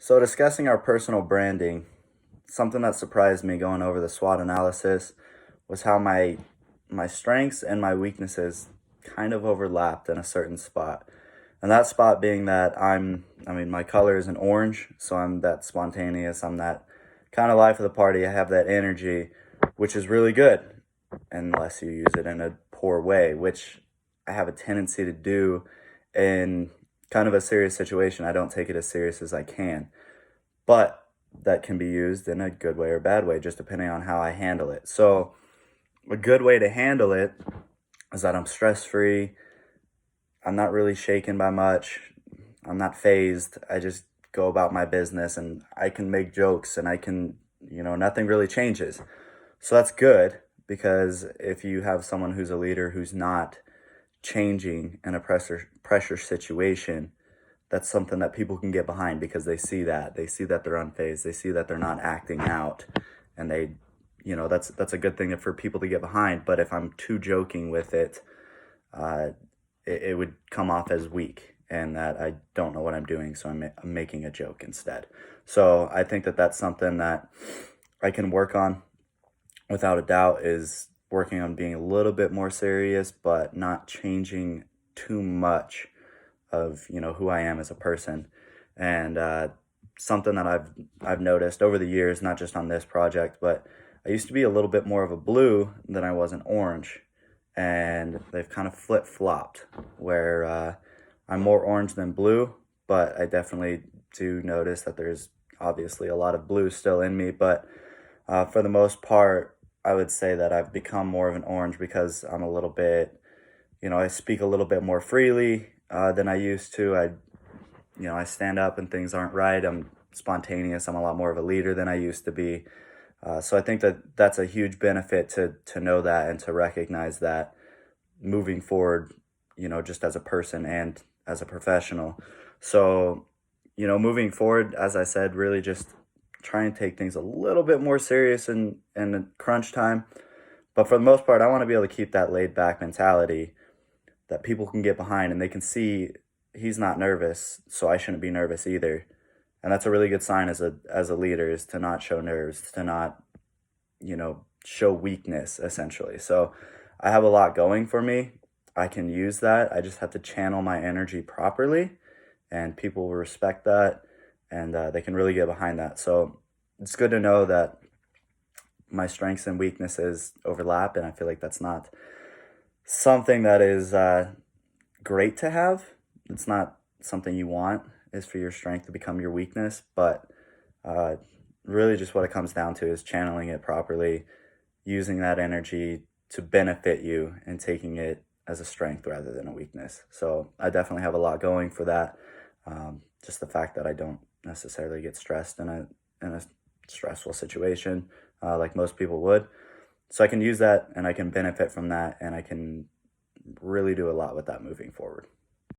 So discussing our personal branding, something that surprised me going over the SWOT analysis was how my strengths and my weaknesses kind of overlapped in a certain spot. And that spot being that my color is an orange, so I'm that spontaneous, I'm that kind of life of the party, I have that energy, which is really good unless you use it in a poor way, which I have a tendency to do in kind of a serious situation. I don't take it as serious as I can, but that can be used in a good way or bad way, just depending on how I handle it. So a good way to handle it is that I'm stress free. I'm not really shaken by much. I'm not phased. I just go about my business and I can make jokes and I can, nothing really changes. So that's good, because if you have someone who's a leader who's not changing in a pressure situation, that's something that people can get behind, because they see that they're unfazed, they see that they're not acting out, and that's a good thing for people to get behind. But if I'm too joking with it, it would come off as weak and that I don't know what I'm doing, so I'm making a joke instead. So I think that that's something that I can work on without a doubt, is working on being a little bit more serious, but not changing too much of who I am as a person. And something that I've noticed over the years, not just on this project, but I used to be a little bit more of a blue than I was an orange, and they've kind of flip-flopped, where I'm more orange than blue, but I definitely do notice that there's obviously a lot of blue still in me. But for the most part, I would say that I've become more of an orange, because I'm a little bit, I speak a little bit more freely than I used to. I stand up and things aren't right. I'm spontaneous. I'm a lot more of a leader than I used to be. So I think that that's a huge benefit to know that and to recognize that moving forward, just as a person and as a professional. So, moving forward, as I said, really just try and take things a little bit more serious in crunch time. But for the most part, I want to be able to keep that laid back mentality that people can get behind, and they can see he's not nervous, so I shouldn't be nervous either. And that's a really good sign as a leader, is to not show nerves, to not, show weakness, essentially. So I have a lot going for me. I can use that. I just have to channel my energy properly, and people will respect that, and they can really get behind that. So it's good to know that my strengths and weaknesses overlap, and I feel like that's not something that is great to have. It's not something you want, is for your strength to become your weakness, but really just what it comes down to is channeling it properly, using that energy to benefit you, and taking it as a strength rather than a weakness. So I definitely have a lot going for that. Just the fact that I don't necessarily get stressed in a stressful situation like most people would. So I can use that, and I can benefit from that, and I can really do a lot with that moving forward.